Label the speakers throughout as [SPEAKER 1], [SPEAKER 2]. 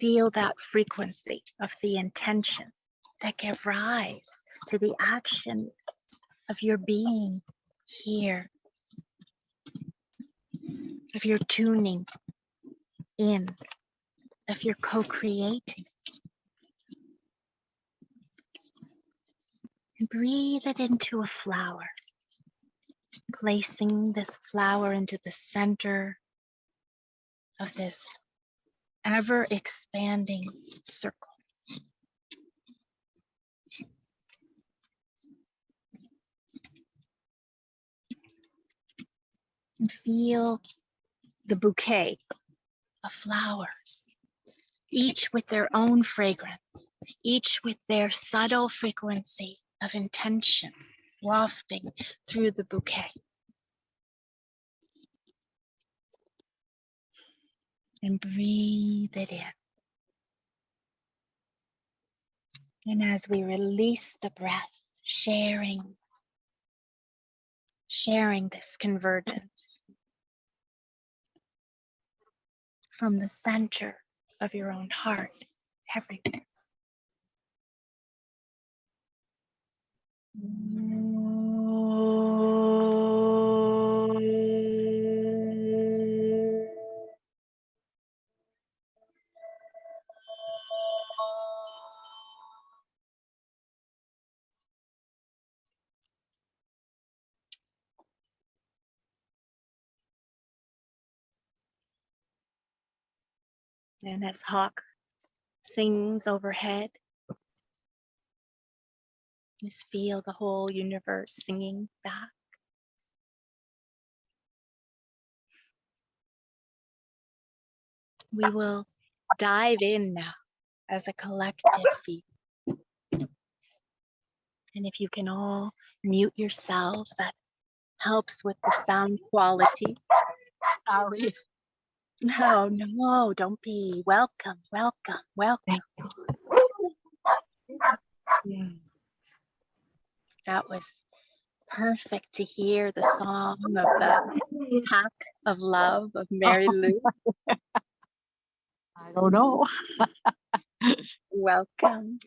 [SPEAKER 1] Feel that frequency of the intention that give rise to the action of your being here, of your tuning in, of your co-creating. And breathe it into a flower, placing this flower into the center of this ever-expanding circle. And feel the bouquet of flowers, each with their own fragrance, each with their subtle frequency of intention wafting through the bouquet. And breathe it in. And as we release the breath, sharing this convergence from the center of your own heart everywhere. And as Hawk sings overhead, just feel the whole universe singing back. We will dive in now as a collective field. And if you can all mute yourselves, that helps with the sound quality.
[SPEAKER 2] Sorry.
[SPEAKER 1] No, don't be. Welcome. That was perfect to hear the song of the Pack of Love of Mary Lou.
[SPEAKER 2] I don't know.
[SPEAKER 1] Welcome.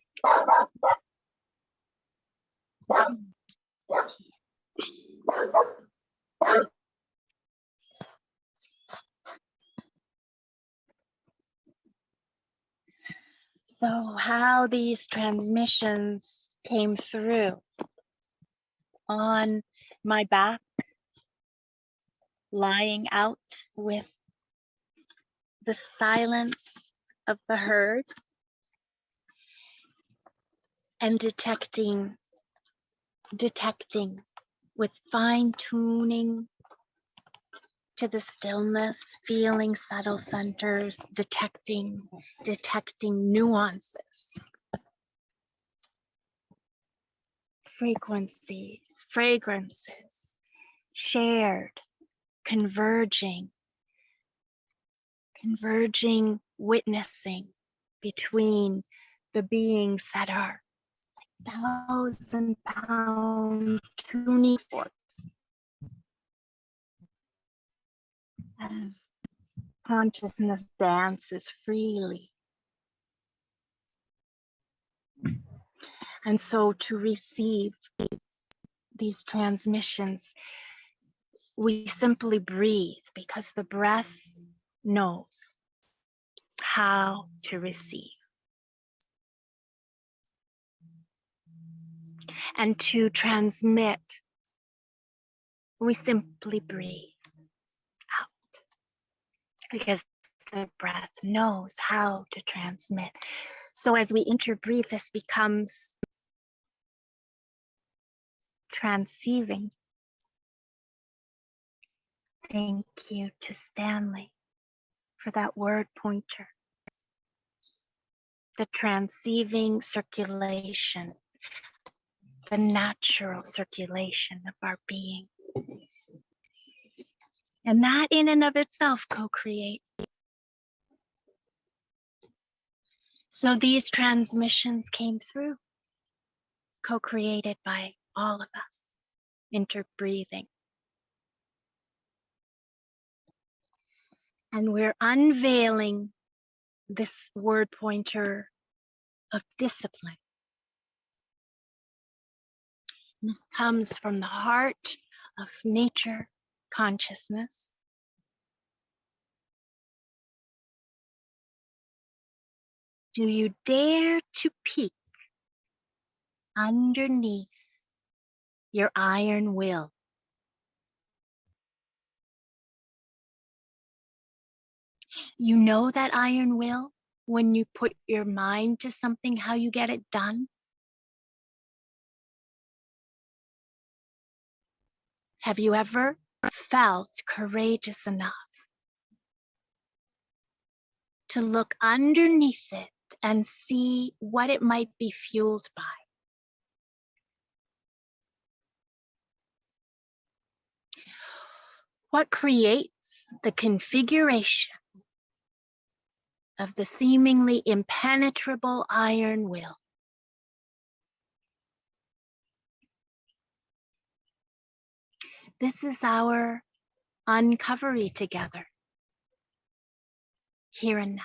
[SPEAKER 1] So how these transmissions came through on my back, lying out with the silence of the herd and detecting with fine tuning to the stillness, feeling subtle centers, detecting nuances, frequencies, fragrances, shared, converging, witnessing between the beings that are 1,000-pound tuning forks as consciousness dances freely. And so to receive these transmissions, we simply breathe because the breath knows how to receive. And to transmit, we simply breathe out because the breath knows how to transmit. So as we interbreathe, this becomes transceiving. Thank you to Stanley for that word pointer. The transceiving circulation, the natural circulation of our being. And that in and of itself co-create. So these transmissions came through, co-created by all of us, interbreathing. And we're unveiling this word pointer of discipline. And this comes from the heart of nature consciousness. Do you dare to peek underneath your iron will? You know that iron will when you put your mind to something, how you get it done? Have you ever felt courageous enough to look underneath it and see what it might be fueled by? What creates the configuration of the seemingly impenetrable iron will? This is our uncovery together, here and now.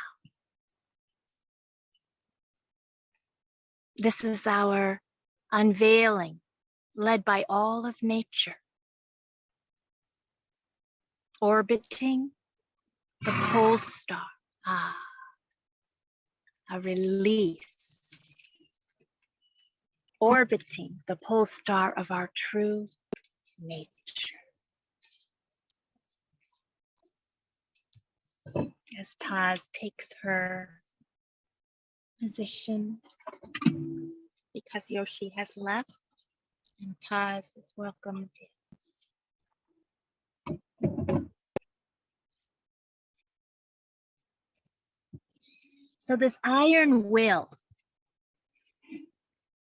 [SPEAKER 1] This is our unveiling, led by all of nature, orbiting the pole star. A release, orbiting the pole star of our true nature. As Taz takes her position, because Yoshi has left and Taz is welcomed in. So this iron will,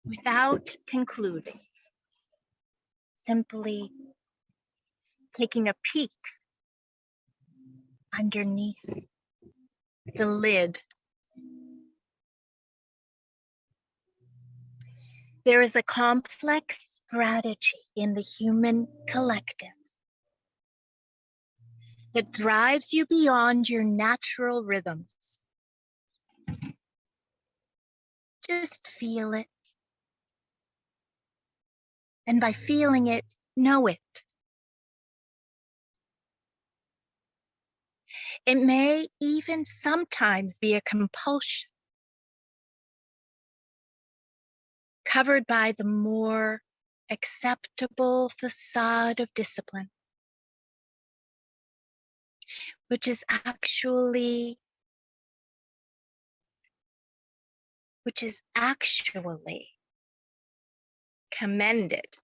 [SPEAKER 1] without concluding, simply taking a peek underneath the lid. There is a complex strategy in the human collective that drives you beyond your natural rhythms. Just feel it. And by feeling it, know it. It may even sometimes be a compulsion, covered by the more acceptable facade of discipline, which is actually commended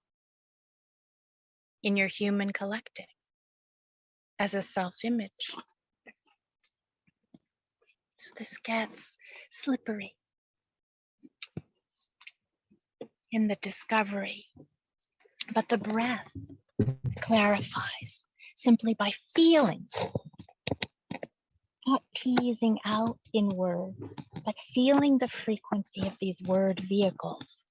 [SPEAKER 1] in your human collective as a self-image. So this gets slippery in the discovery, but the breath clarifies simply by feeling, not teasing out in words, but feeling the frequency of these word vehicles.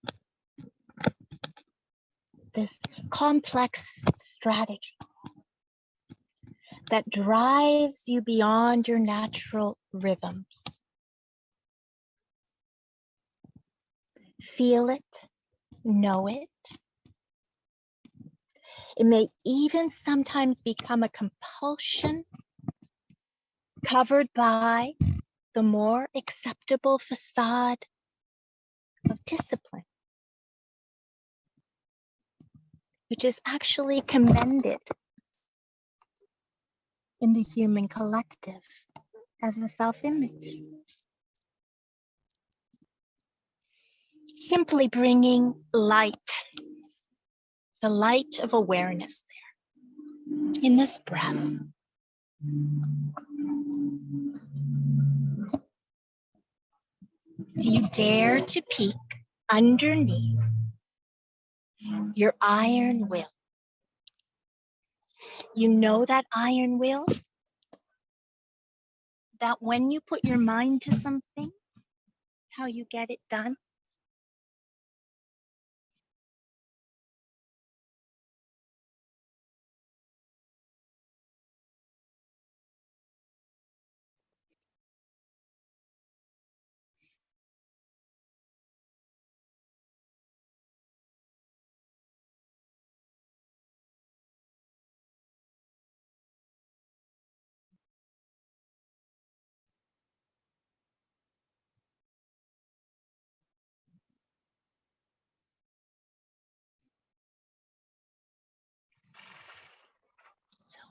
[SPEAKER 1] This complex strategy that drives you beyond your natural rhythms. Feel it, know it. It may even sometimes become a compulsion covered by the more acceptable facade of discipline, which is actually commended in the human collective as a self-image. Simply bringing light, the light of awareness there in this breath. Do you dare to peek underneath your iron will? You know that iron will? That when you put your mind to something, how you get it done?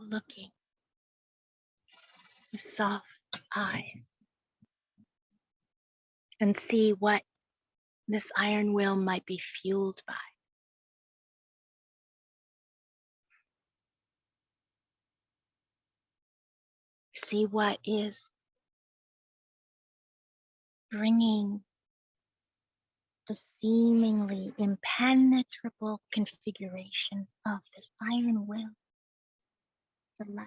[SPEAKER 1] looking with soft eyes, and see what this iron will might be fueled by. See what is bringing the seemingly impenetrable configuration of this iron will to life.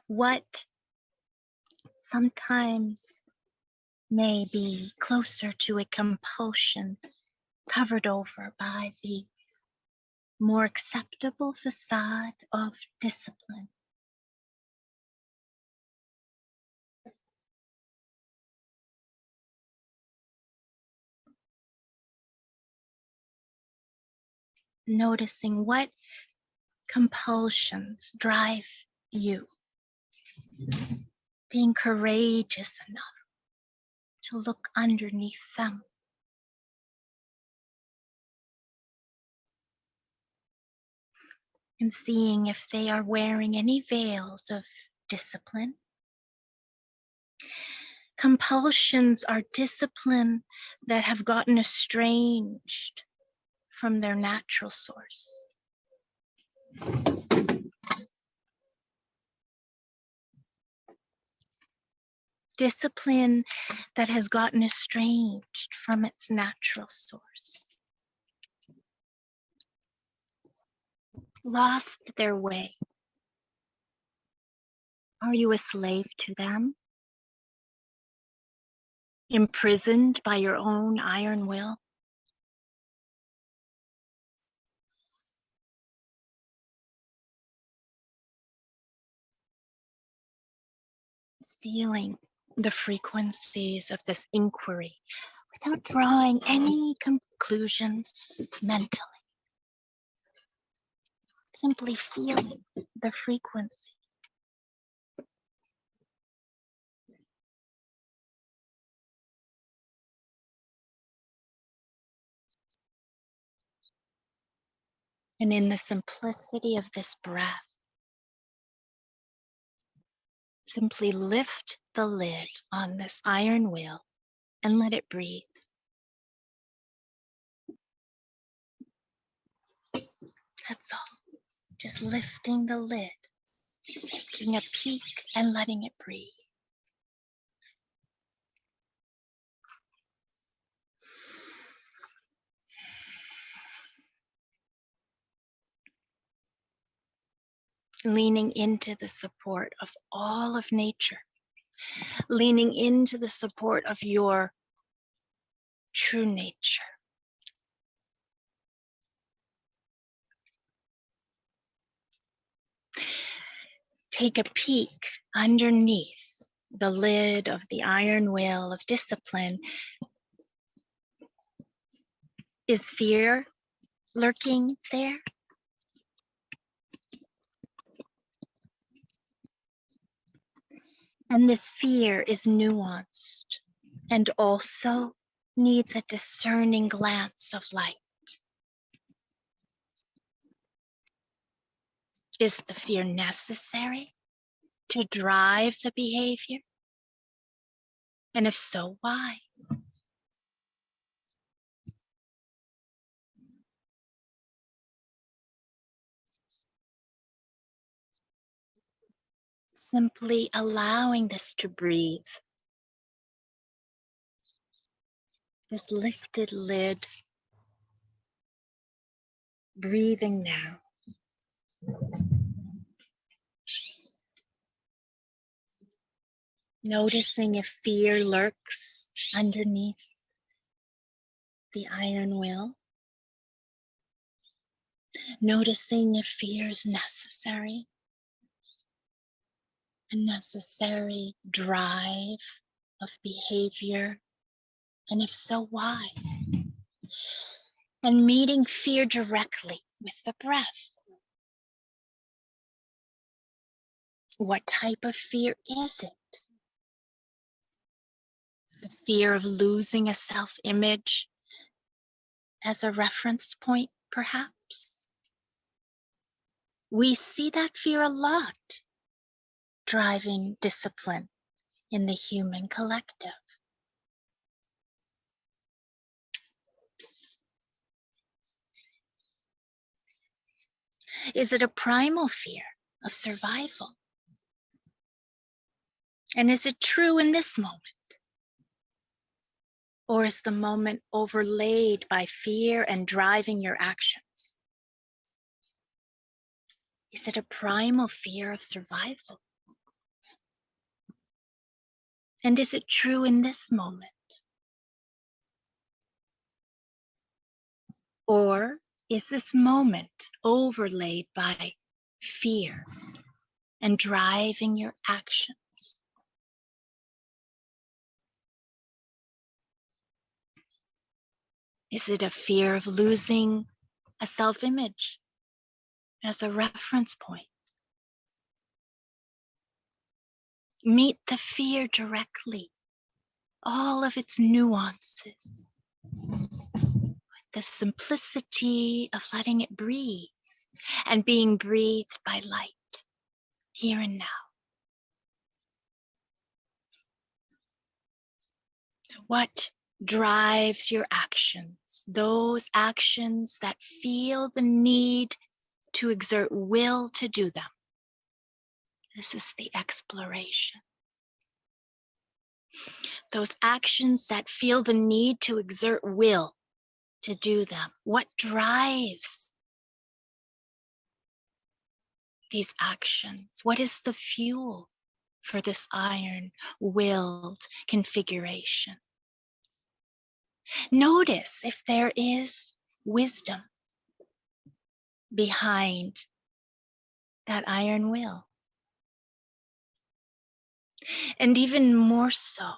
[SPEAKER 1] What sometimes may be closer to a compulsion covered over by the more acceptable facade of discipline. Noticing what compulsions drive you, being courageous enough to look underneath them. And seeing if they are wearing any veils of discipline. Compulsions are discipline that have gotten estranged from their natural source. Discipline that has gotten estranged from its natural source. Lost their way. Are you a slave to them? Imprisoned by your own iron will? Feeling the frequencies of this inquiry without drawing any conclusions mentally. Simply feeling the frequency. And in the simplicity of this breath, simply lift the lid on this iron will and let it breathe. That's all. Just lifting the lid, taking a peek and letting it breathe. Leaning into the support of all of nature. Leaning into the support of your true nature. Take a peek underneath the lid of the iron will of discipline. Is fear lurking there? And this fear is nuanced and also needs a discerning glance of light. Is the fear necessary to drive the behavior? And if so, why? Simply allowing this to breathe. This lifted lid, breathing now. Noticing if fear lurks underneath the iron will. Noticing if fear is necessary. A necessary drive of behavior. And if so, why? And meeting fear directly with the breath. What type of fear is it? The fear of losing a self-image as a reference point, perhaps? We see that fear a lot, driving discipline in the human collective. Is it a primal fear of survival? And is it true in this moment? Or is the moment overlaid by fear and driving your actions? Is it a primal fear of survival? And is it true in this moment? Or is this moment overlaid by fear and driving your actions? Is it a fear of losing a self-image as a reference point? Meet the fear directly, all of its nuances, with the simplicity of letting it breathe and being breathed by light here and now. What drives your actions? Those actions that feel the need to exert will to do them. This is the exploration. Those actions that feel the need to exert will to do them. What drives these actions? What is the fuel for this iron-willed configuration? Notice if there is wisdom behind that iron will. And even more so,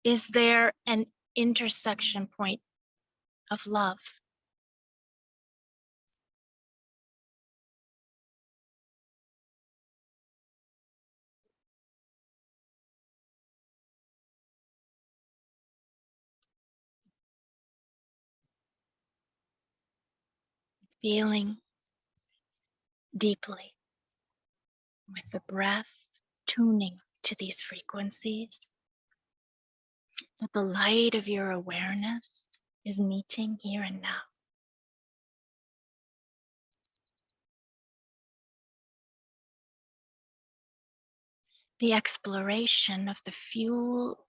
[SPEAKER 1] is there an intersection point of love? Feeling deeply with the breath, tuning to these frequencies, that the light of your awareness is meeting here and now. The exploration of the fuel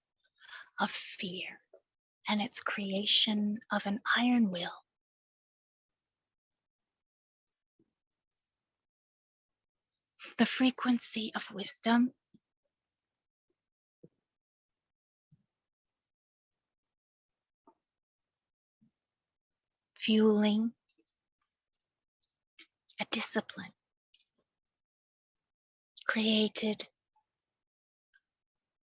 [SPEAKER 1] of fear and its creation of an iron will. The frequency of wisdom, fueling a discipline created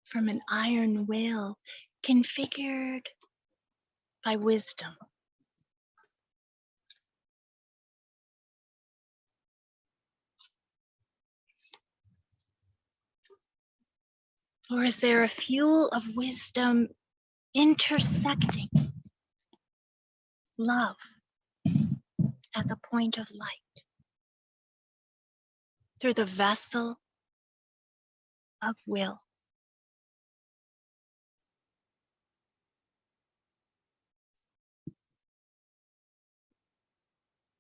[SPEAKER 1] from an iron will configured by wisdom. Or is there a fuel of wisdom intersecting love as a point of light through the vessel of will?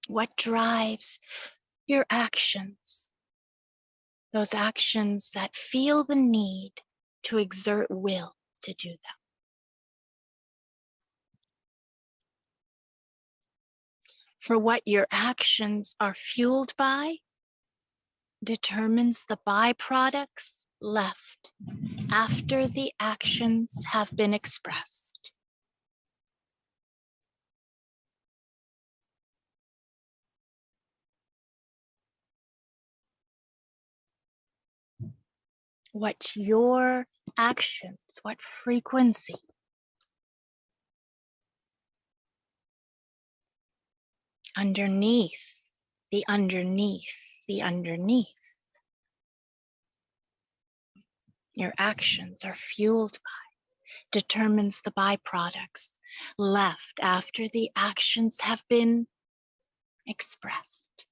[SPEAKER 1] What drives your actions? Those actions that feel the need to exert will to do them. For what your actions are fueled by determines the byproducts left after the actions have been expressed. What your actions, what frequency underneath, the underneath your actions are fueled by determines the byproducts left after the actions have been expressed.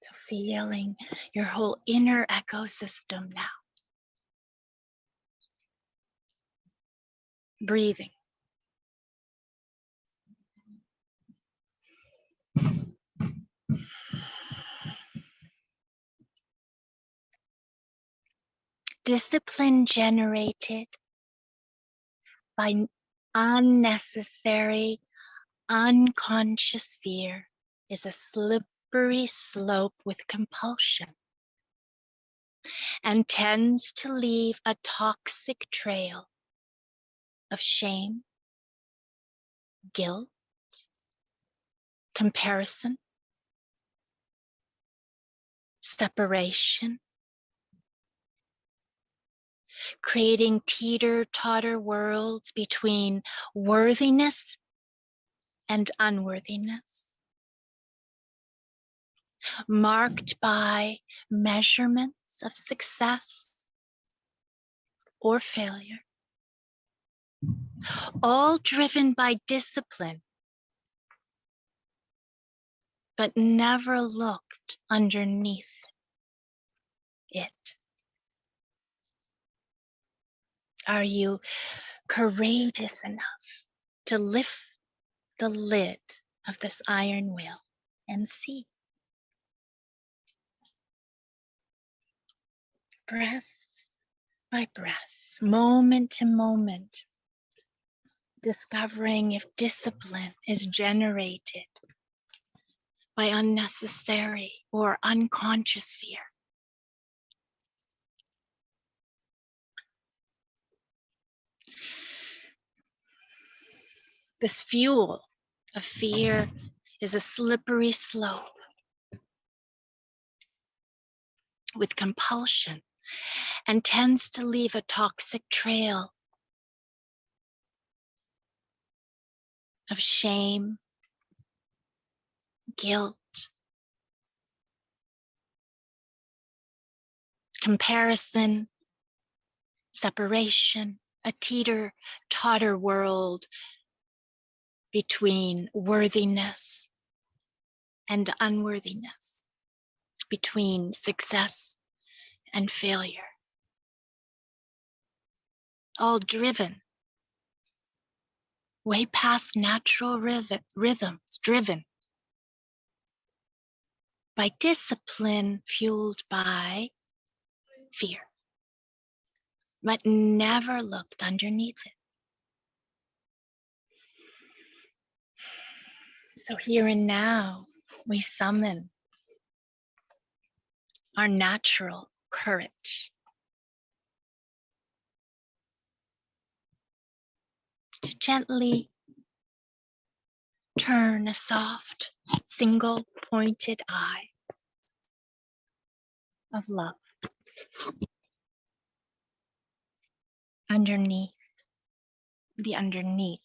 [SPEAKER 1] So feeling your whole inner ecosystem now. Breathing. Discipline generated by unnecessary, unconscious fear is a slippery slope with compulsion and tends to leave a toxic trail of shame, guilt, comparison, separation, creating teeter-totter worlds between worthiness and unworthiness, marked by measurements of success or failure, all driven by discipline, but never looked underneath it. Are you courageous enough to lift the lid of this iron wheel and see? Breath by breath, moment to moment, discovering if discipline is generated by unnecessary or unconscious fear. This fuel of fear is a slippery slope with compulsion and tends to leave a toxic trail of shame, guilt, comparison, separation, a teeter-totter world between worthiness and unworthiness, between success and failure, all driven way past natural rhythms, driven by discipline fueled by fear, but never looked underneath it. So here and now, we summon our natural courage to gently turn a soft, single pointed eye of love underneath the underneath.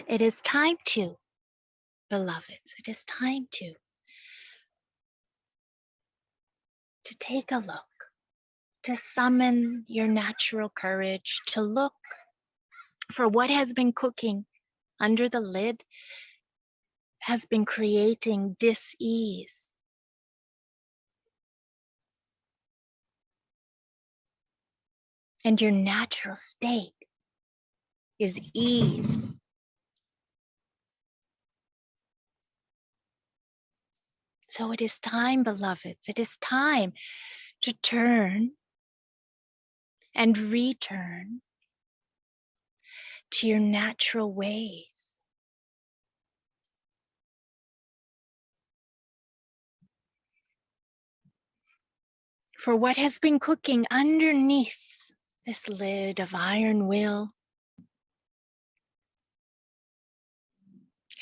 [SPEAKER 1] It is time to, beloveds, it is time to take a look, to summon your natural courage, to look for what has been cooking under the lid, has been creating dis-ease. And your natural state is ease. So it is time, beloveds, it is time to turn and return to your natural ways. For what has been cooking underneath this lid of iron will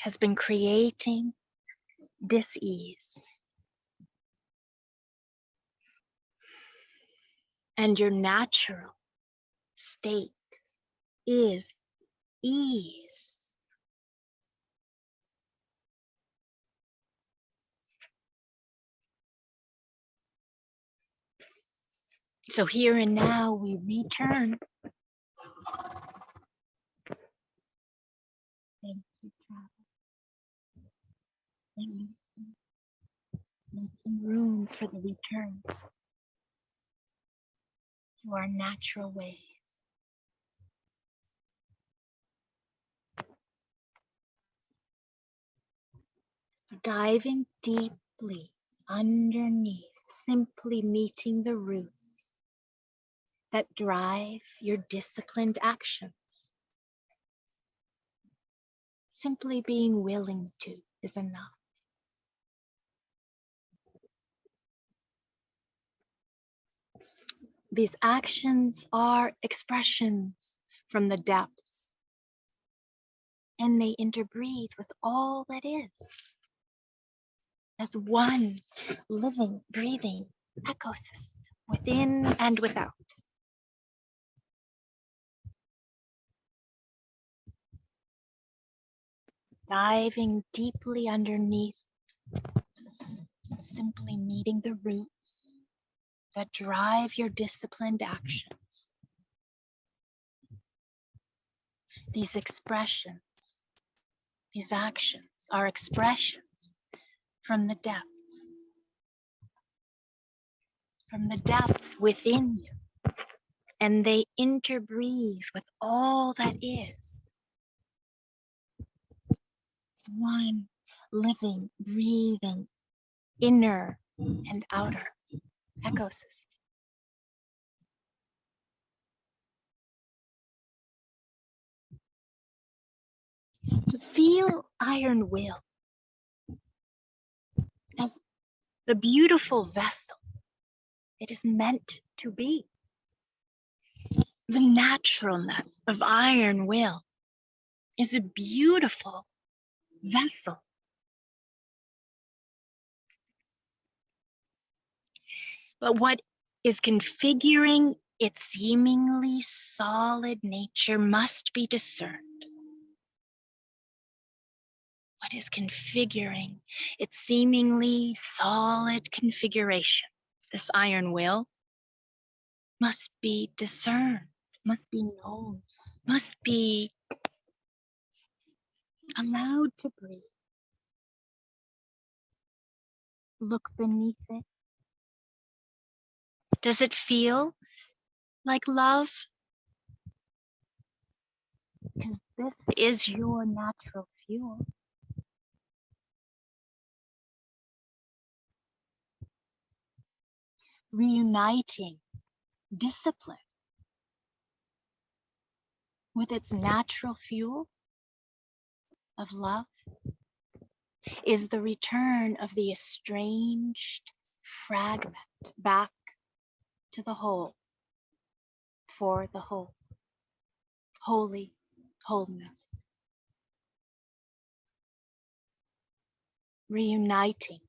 [SPEAKER 1] has been creating dis-ease. And your natural state is ease. So here and now we return. Thank you, travel. Releasing, making room for the return to our natural ways. Diving deeply underneath, simply meeting the roots that drive your disciplined actions. Simply being willing to is enough. These actions are expressions from the depths, and they interbreathe with all that is as one living, breathing ecosystem within and without. Diving deeply underneath, simply meeting the roots that drive your disciplined actions. These expressions, these actions are expressions from the depths within you, and they interbreathe with all that is. It's one living, breathing, inner and outer ecosystem. So feel iron will as the beautiful vessel it is meant to be. The naturalness of iron will is a beautiful vessel. But what is configuring its seemingly solid nature must be discerned. What is configuring its seemingly solid configuration, this iron will, must be discerned, must be known, must be allowed to breathe. Look beneath it. Does it feel like love? Because this is your natural fuel. Reuniting discipline with its natural fuel of love is the return of the estranged fragment back to the whole, for the whole, holy wholeness. Reuniting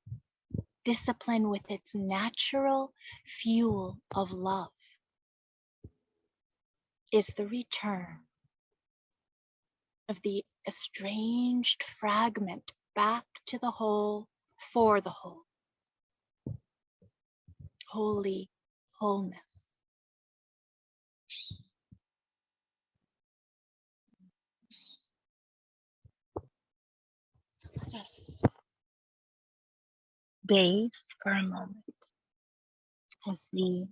[SPEAKER 1] discipline with its natural fuel of love is the return of the estranged fragment back to the whole, for the whole, holy wholeness. So let us bathe for a moment as these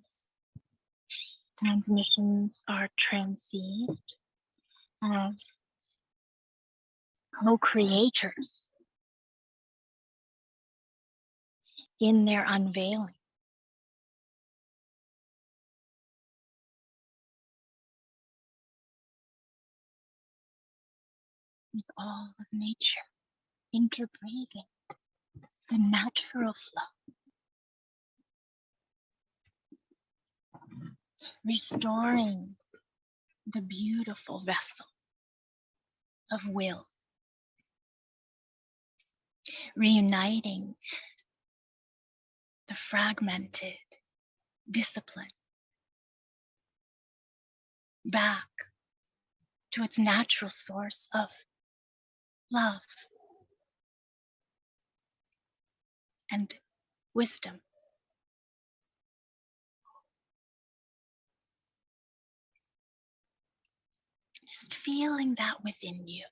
[SPEAKER 1] transmissions are transceived as co-creators in their unveiling. With all of nature interbreathing the natural flow, restoring the beautiful vessel of will, reuniting the fragmented discipline back to its natural source of love and wisdom. Just feeling that within you.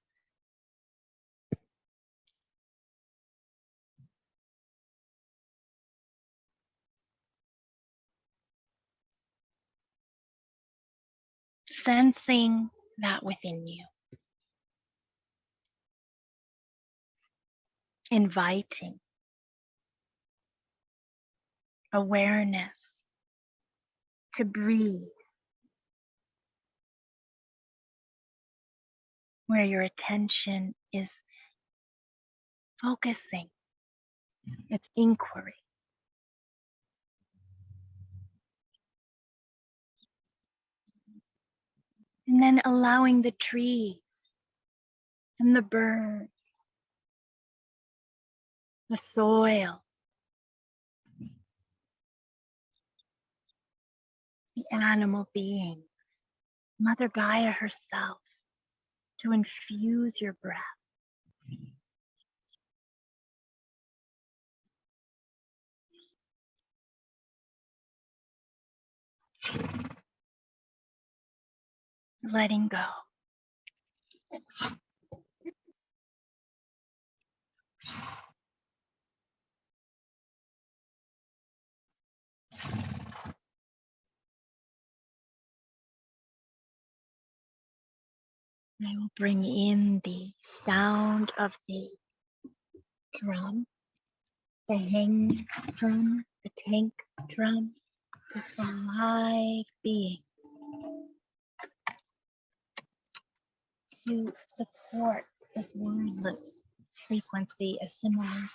[SPEAKER 1] Sensing that within you. Inviting awareness to breathe where your attention is focusing its inquiry. And then allowing the trees and the birds, the soil, the animal beings, Mother Gaia herself, to infuse your breath. Letting go. I will bring in the sound of the drum, the hang drum, the tank drum, this alive being to support this wordless frequency assimilation.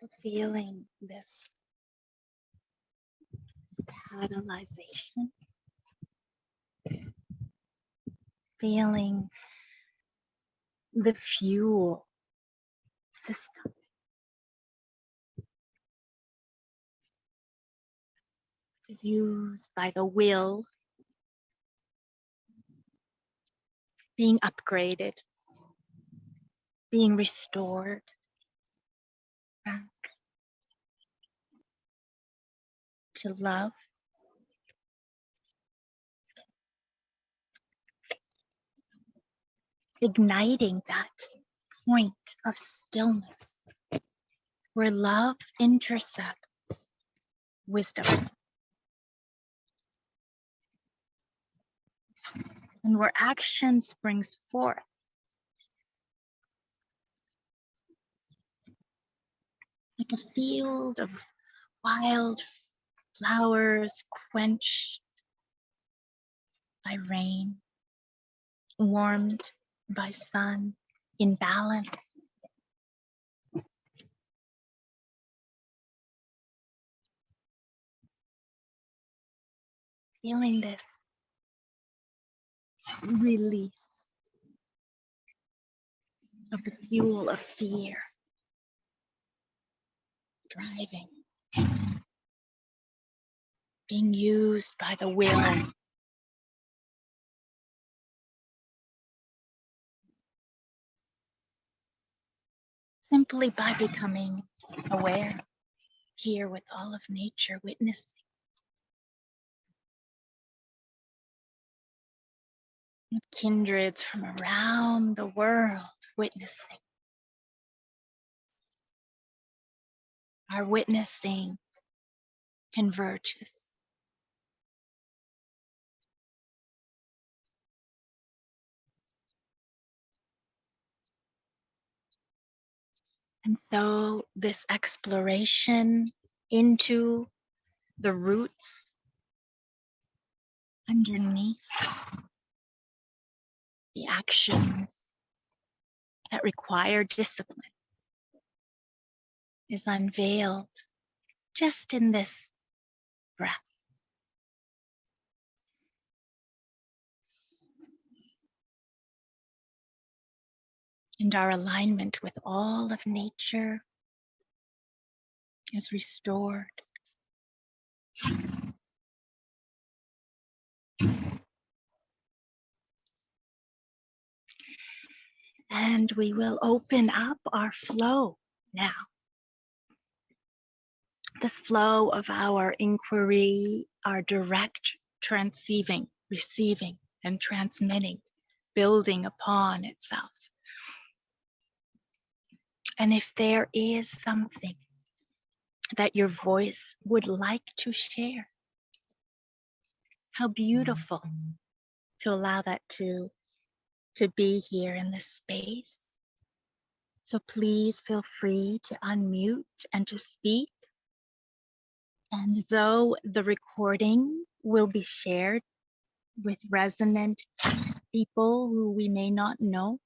[SPEAKER 1] So feeling this catalyzation, feeling the fuel system is used by the will being upgraded, being restored back to love, igniting that point of stillness where love intersects wisdom and where action springs forth like a field of wild flowers quenched by rain, warmed by sun, in balance. Feeling this release of the fuel of fear, driving, being used by the will. Simply by becoming aware, here with all of nature, witnessing. With kindreds from around the world, witnessing. Our witnessing converges. And so this exploration into the roots underneath the actions that require discipline is unveiled just in this breath. And our alignment with all of nature is restored. And we will open up our flow now. This flow of our inquiry, our direct transceiving, receiving, and transmitting, building upon itself. And if there is something that your voice would like to share, how beautiful to allow that to be here in this space. So please feel free to unmute and to speak. And though the recording will be shared with resonant people who we may not know,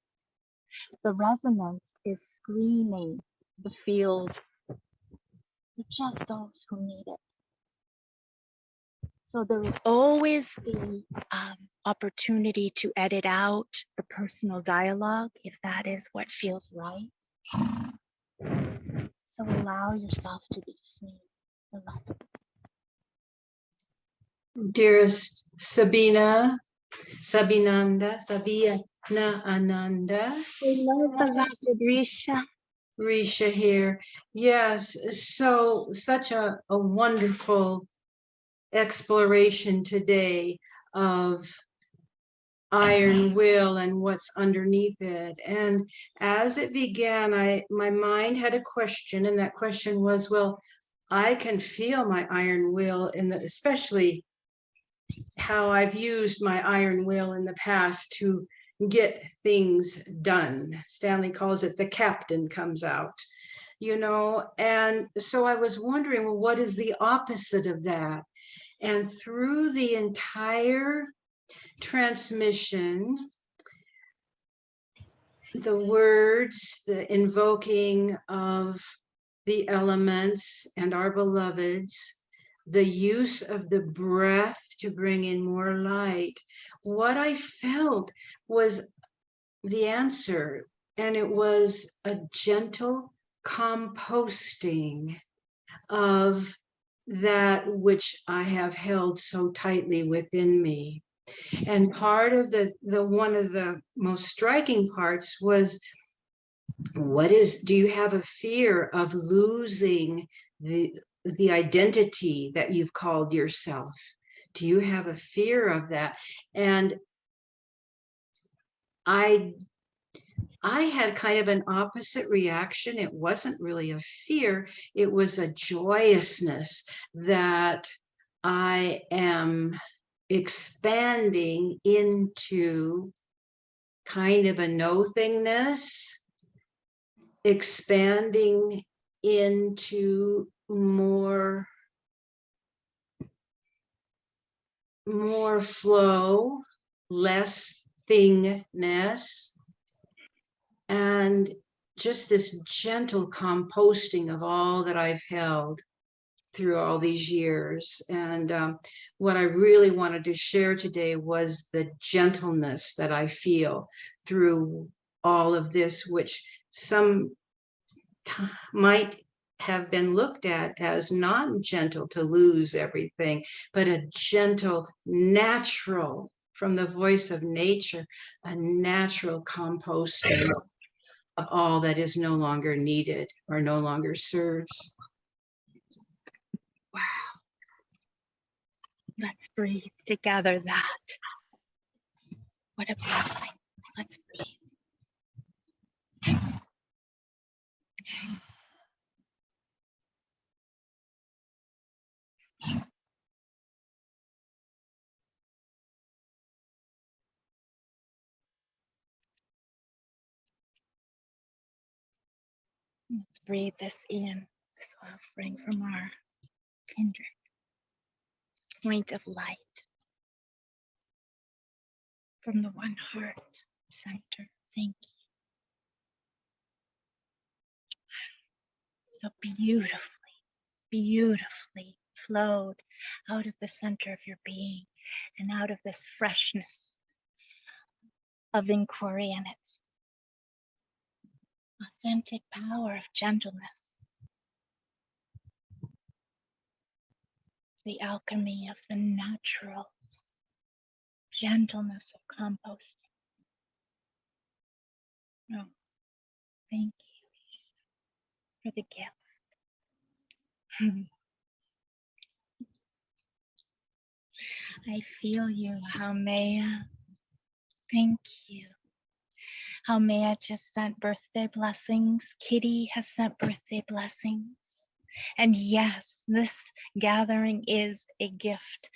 [SPEAKER 1] the resonance is screening the field for just those who need it. So there is always the opportunity to edit out the personal dialogue if that is what feels right. So allow yourself to be free.
[SPEAKER 2] Dearest Sabina, Sabinanda, Sabina Ananda.
[SPEAKER 1] We love beloved Risha.
[SPEAKER 2] Risha here. Yes, so such a wonderful exploration today of iron will and what's underneath it. And as it began, my mind had a question, and that question was, well, I can feel my iron will in the, especially how I've used my iron will in the past to get things done. Stanley calls it the captain comes out, you know, and so I was wondering, well, what is the opposite of that? And through the entire transmission, the words, the invoking of the elements and our beloveds, the use of the breath to bring in more light. What I felt was the answer, and it was a gentle composting of that which I have held so tightly within me. And part of the one of the most striking parts was, do you have a fear of losing the identity that you've called yourself? Do you have a fear of that? And I had kind of an opposite reaction. It wasn't really a fear, it was a joyousness that I am expanding into kind of a nothingness, expanding into more flow, less thingness, and just this gentle composting of all that I've held through all these years. And what I really wanted to share today was the gentleness that I feel through all of this, which some might have been looked at as non-gentle, to lose everything, but a gentle, natural, from the voice of nature, a natural composting of all that is no longer needed or no longer serves.
[SPEAKER 1] Wow. Let's breathe together that. What a blessing. Let's breathe. Let's breathe this in, this offering from our kindred point of light, from the one heart center. Thank you. So beautifully flowed out of the center of your being and out of this freshness of inquiry and its authentic power of gentleness. The alchemy of the natural gentleness of composting. Oh, thank you for the gift. I feel you, Haumea. Thank you. Haumea just sent birthday blessings. Kitty has sent birthday blessings. And yes, this gathering is a gift.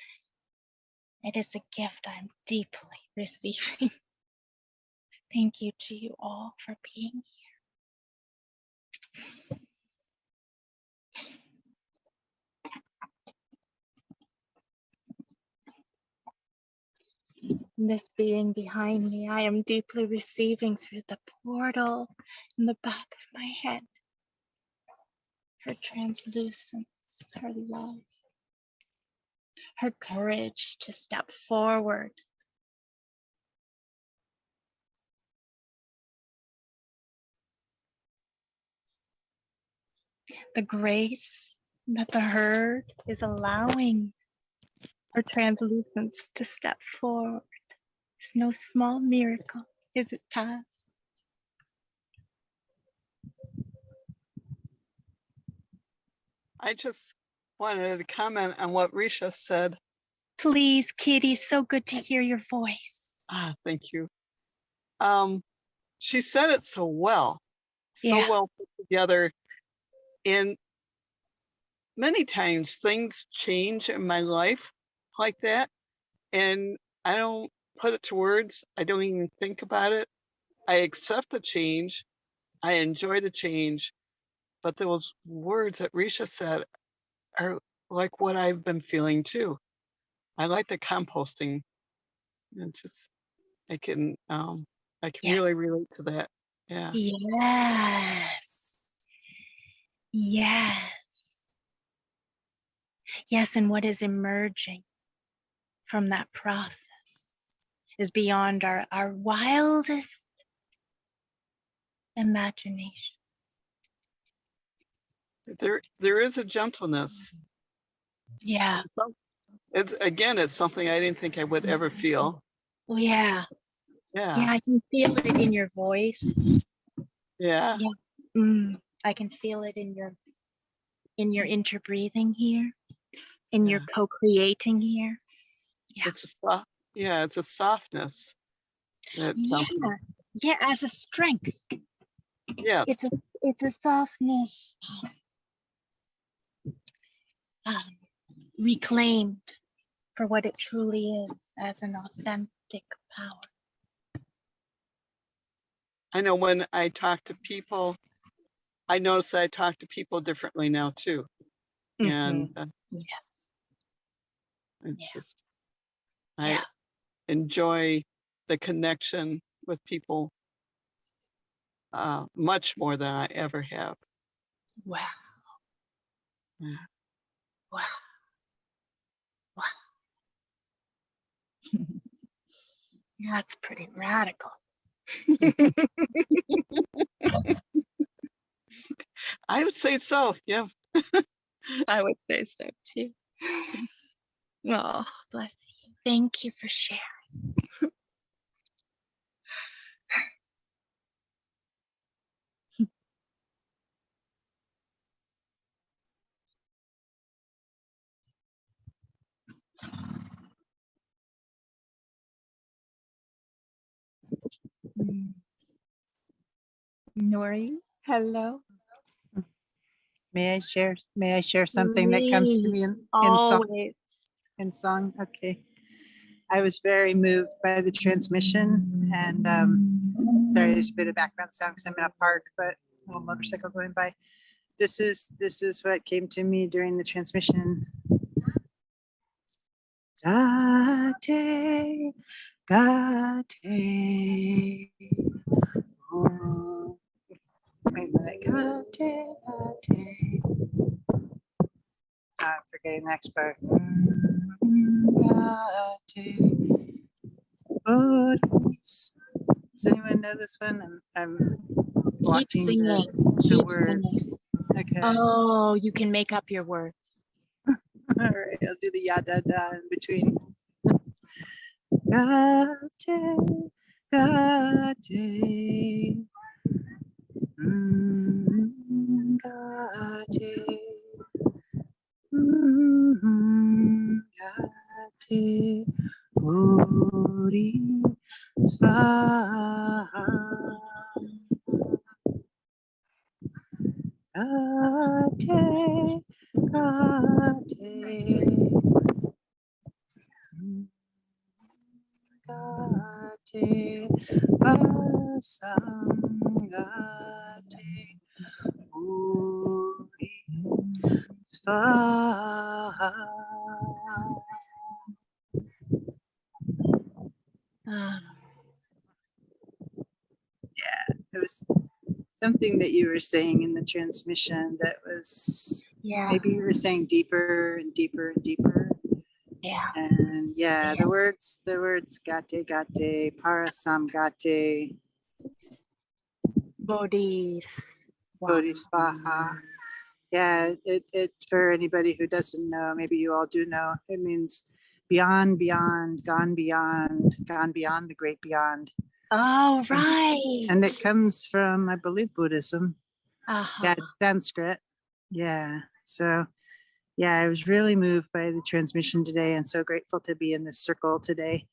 [SPEAKER 1] It is a gift I'm deeply receiving. Thank you to you all for being here. This being behind me, I am deeply receiving through the portal in the back of my head. Her translucence, her love, her courage to step forward. The grace that the herd is allowing her translucence to step forward. It's no small miracle, is it, Taz?
[SPEAKER 3] I just wanted to comment on what Risha said.
[SPEAKER 1] Please, Kitty, so good to hear your voice.
[SPEAKER 3] Thank you. She said it so well, well put together. And many times things change in my life like that, and I don't put it to words. I don't even think about it. I accept the change. I enjoy the change. But those words that Risha said are like what I've been feeling too. I like the composting. And just I can really relate to that. Yeah.
[SPEAKER 1] Yes. Yes. Yes, and what is emerging from that process is beyond our wildest imagination.
[SPEAKER 3] There is a gentleness.
[SPEAKER 1] Yeah.
[SPEAKER 3] It's something I didn't think I would ever feel.
[SPEAKER 1] Oh, yeah.
[SPEAKER 3] Yeah.
[SPEAKER 1] Yeah, I can feel it in your voice.
[SPEAKER 3] Yeah.
[SPEAKER 1] Yeah. I can feel it in your interbreathing here, in your co-creating here. Yeah.
[SPEAKER 3] It's a softness.
[SPEAKER 1] Yeah, as a strength.
[SPEAKER 3] Yes.
[SPEAKER 1] It's a softness reclaimed for what it truly is, as an authentic power.
[SPEAKER 3] I know when I talk to people, I notice I talk to people differently now too. And
[SPEAKER 1] Yes.
[SPEAKER 3] it's just, I enjoy the connection with people much more than I ever have.
[SPEAKER 1] Wow.
[SPEAKER 3] Yeah.
[SPEAKER 1] Wow. Wow. That's pretty radical.
[SPEAKER 3] I would say so. Yeah.
[SPEAKER 1] I would say so too. Oh, bless you. Thank you for sharing. Nori, hello.
[SPEAKER 4] May I share something that comes to me in song?
[SPEAKER 1] Always.
[SPEAKER 4] In song, okay. I was very moved by the transmission, and sorry, there's a bit of background sound because I'm in a park, but a little motorcycle going by. This is what came to me during the transmission. Gate, gate, oh, wait, gate. I'm forgetting the next part. Does anyone know this one? I'm blocking
[SPEAKER 1] singing.
[SPEAKER 4] the words. Okay.
[SPEAKER 1] Oh, you can make up your words.
[SPEAKER 4] All right, I'll do the ya da da in between. Gate, gate. Gate. Gate. Ori svaha. Gate, gate. Gate, asangate, uri, svaha. It was something that you were saying in the transmission that was, maybe you were saying deeper and deeper and deeper.
[SPEAKER 1] Yeah.
[SPEAKER 4] And the words gate, parasam gate, bodhisvaha. Yeah, it for anybody who doesn't know, maybe you all do know, it means beyond, gone beyond the great beyond.
[SPEAKER 1] Oh, right.
[SPEAKER 4] And it comes from, I believe, Buddhism.
[SPEAKER 1] Uh-huh.
[SPEAKER 4] Sanskrit. Yeah. So I was really moved by the transmission today and so grateful to be in this circle today.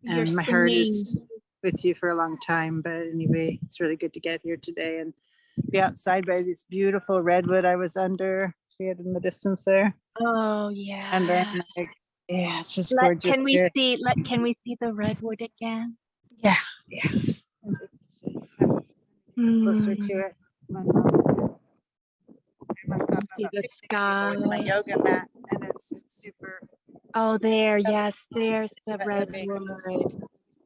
[SPEAKER 4] And my heart is with you for a long time. But anyway, it's really good to get here today and be outside by this beautiful redwood I was under. See it in the distance there?
[SPEAKER 1] Oh, yeah.
[SPEAKER 4] And then, it's just gorgeous.
[SPEAKER 1] Can we see the redwood again?
[SPEAKER 4] Yeah. Closer to it.
[SPEAKER 1] See the sky.
[SPEAKER 4] My yoga mat, and it's super.
[SPEAKER 1] Oh, there. Yes, there's the redwood.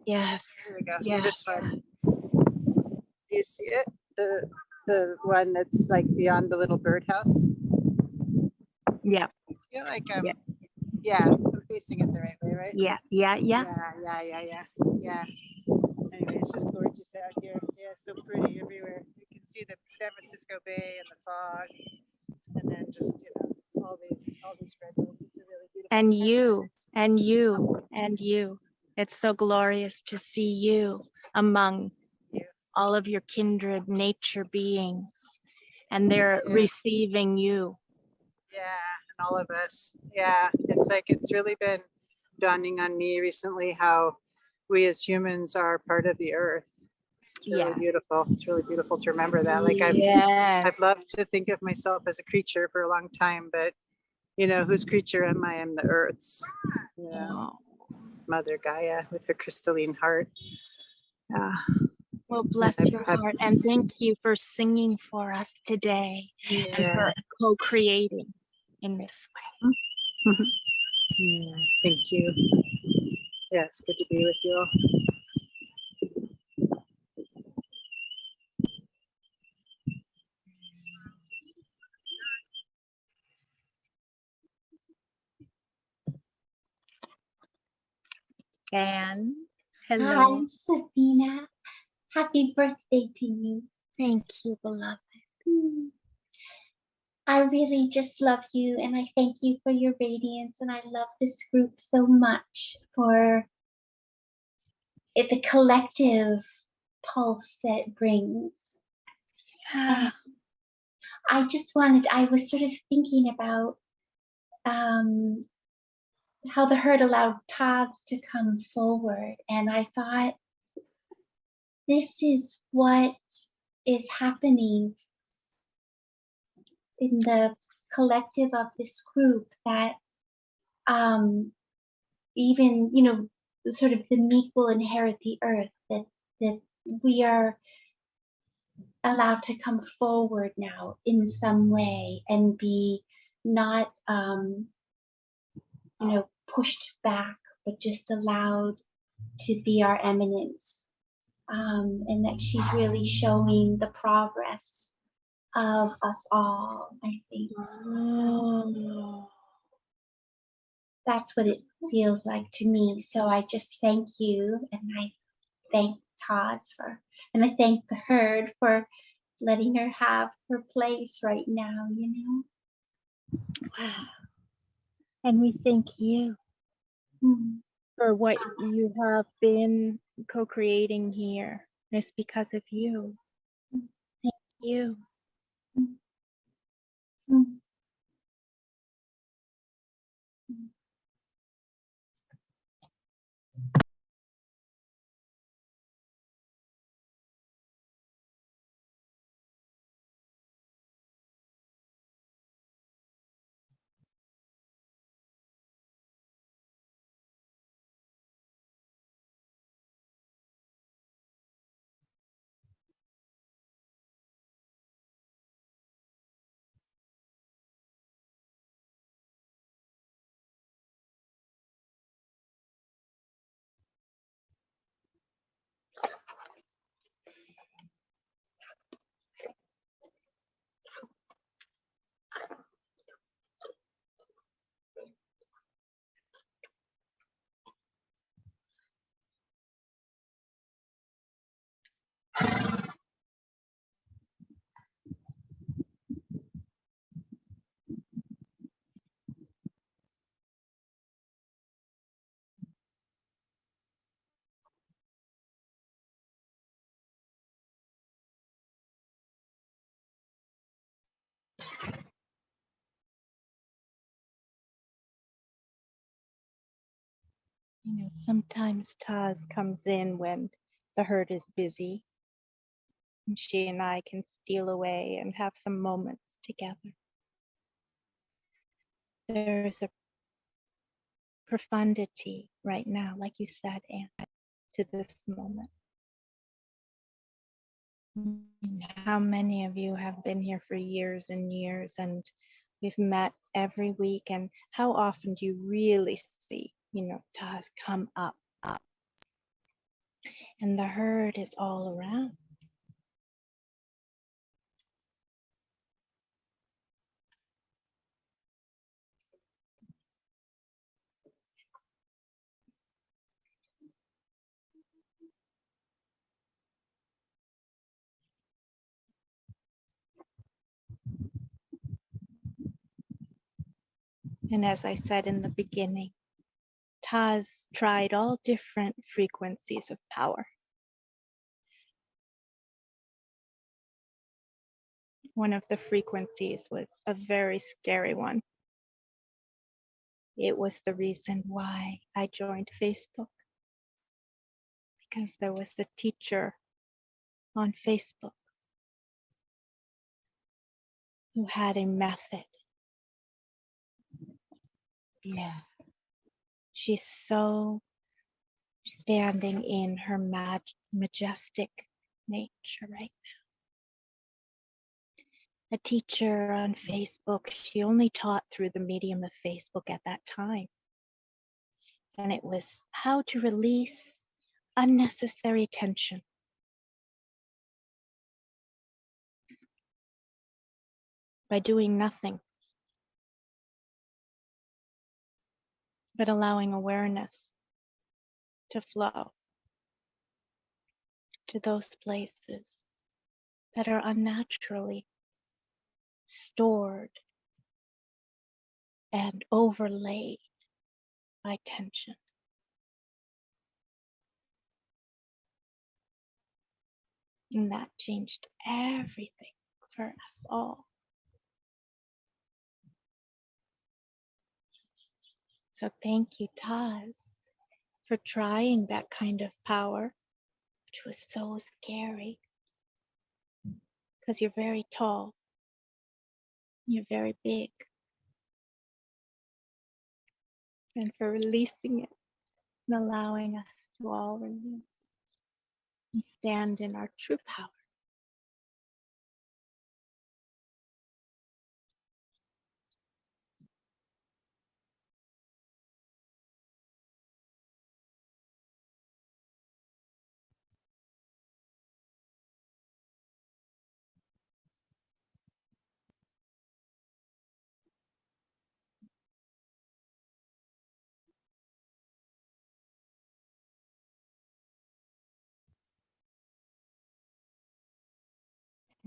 [SPEAKER 1] Yes.
[SPEAKER 4] Here we go.
[SPEAKER 1] Yeah.
[SPEAKER 4] This one. Do you see it? the one that's like beyond the little birdhouse.
[SPEAKER 1] Yeah,
[SPEAKER 4] I feel like
[SPEAKER 1] Yeah.
[SPEAKER 4] yeah, I'm facing it the right way, right?
[SPEAKER 1] yeah.
[SPEAKER 4] Yeah. Anyway, it's just gorgeous out here. Yeah, so pretty everywhere. You can see the San Francisco Bay and the fog, and then just all these redwoods. It's a really beautiful.
[SPEAKER 1] And
[SPEAKER 4] time.
[SPEAKER 1] you, and you, and you. It's so glorious to see you among
[SPEAKER 4] You.
[SPEAKER 1] all of your kindred nature beings, and they're
[SPEAKER 4] Yeah.
[SPEAKER 1] receiving you.
[SPEAKER 4] Yeah, and all of us. Yeah, it's like it's really been dawning on me recently how we as humans are part of the earth. It's really beautiful. It's really beautiful to remember that. Like
[SPEAKER 1] Yes.
[SPEAKER 4] I've loved to think of myself as a creature for a long time, but whose creature am I? I'm the earth's.
[SPEAKER 1] Oh.
[SPEAKER 4] Mother Gaia with her crystalline heart.
[SPEAKER 1] Well, bless your heart, and thank you for singing for us today and for co-creating in this way.
[SPEAKER 4] Yeah, thank you. Yeah, it's good to be with you all.
[SPEAKER 1] And
[SPEAKER 5] Hi,
[SPEAKER 1] hello.
[SPEAKER 5] Sabina. Happy birthday to you.
[SPEAKER 1] Thank you, beloved.
[SPEAKER 5] I really just love you and I thank you for your radiance and I love this group so much for the collective pulse that it brings. And I was sort of thinking about how the herd allowed Taz to come forward, and I thought, this is what is happening in the collective of this group, that even sort of the meek will inherit the earth, that we are allowed to come forward now in some way and be not pushed back, but just allowed to be our eminence, and that she's really showing the progress of us all, I think. So that's what it feels like to me. So I just thank you, and I thank Taz and I thank the herd for letting her have her place right now,
[SPEAKER 1] And we thank you for what you have been co-creating here. It's because of you. Thank you. Sometimes Taz comes in when the herd is busy, and she and I can steal away and have some moments together. There's a profundity right now, like you said, Anne, to this moment. How many of you have been here for years and years, and we've met every week, and how often do you really see, Taz come up? And the herd is all around. And as I said in the beginning, Taz tried all different frequencies of power. One of the frequencies was a very scary one. It was the reason why I joined Facebook, because there was a teacher on Facebook who had a method. Yeah. She's so standing in her majestic nature right now. A teacher on Facebook, she only taught through the medium of Facebook at that time. And it was how to release unnecessary tension. By doing nothing, but allowing awareness to flow to those places that are unnaturally stored and overlaid by tension. And that changed everything for us all. So thank you, Taz, for trying that kind of power, which was so scary. Because you're very tall, you're very big. And for releasing it and allowing us to all release and stand in our true power.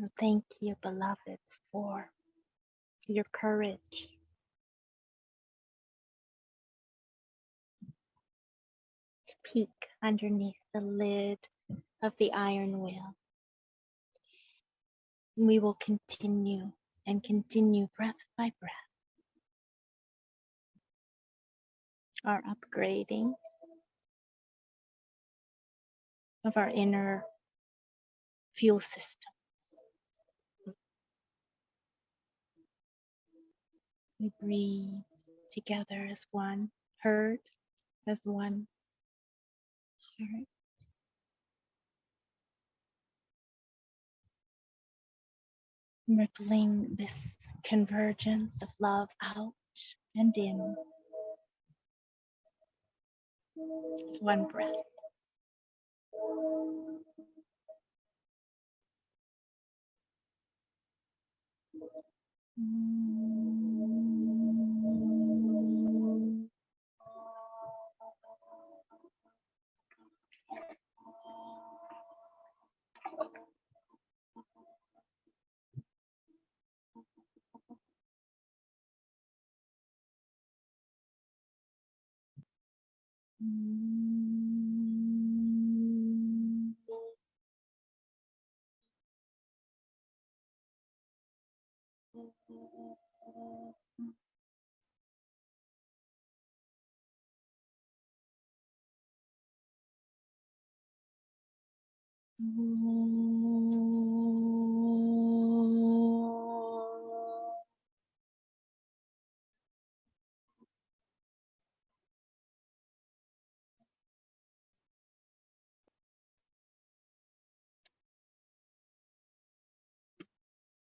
[SPEAKER 1] And thank you, beloveds, for your courage to peek underneath the lid of the iron wheel. We will continue and continue breath by breath our upgrading of our inner fuel system. We breathe together as one, heard as one heart. Rippling this convergence of love out and in. It's one breath.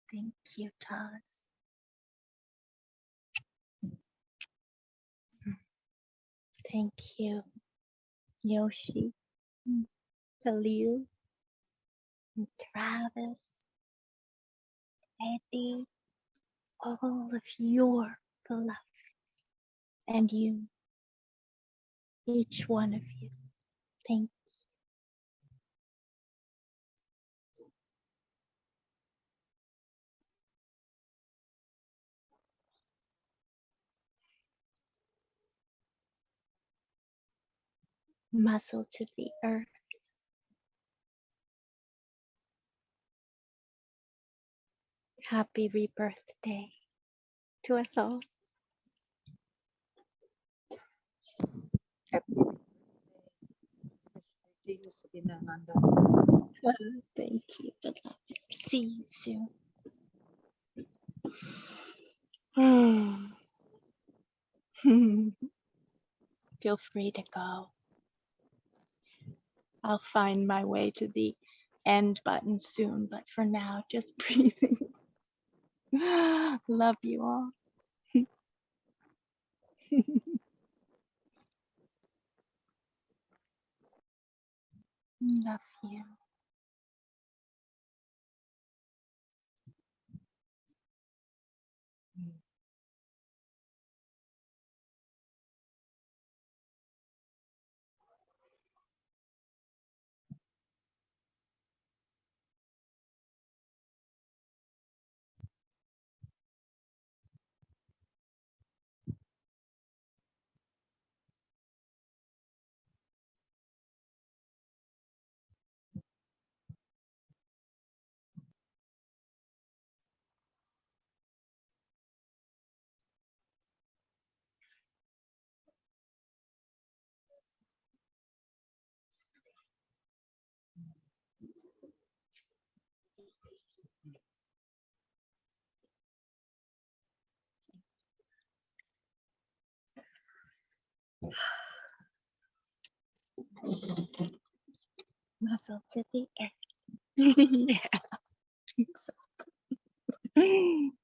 [SPEAKER 1] Thank you, Taz. Thank you, Yoshi, Khalil, Travis, Eddie, all of your beloveds, and you, each one of you. Thank muscle to the earth. Happy rebirth day to us all.
[SPEAKER 4] To you, Sabina, Nanda.
[SPEAKER 1] Thank you, beloved. See you soon. Feel free to go. I'll find my way to the end button soon, but for now, just breathing. Love you all. Love you. Muscle to the earth. Yeah, exactly.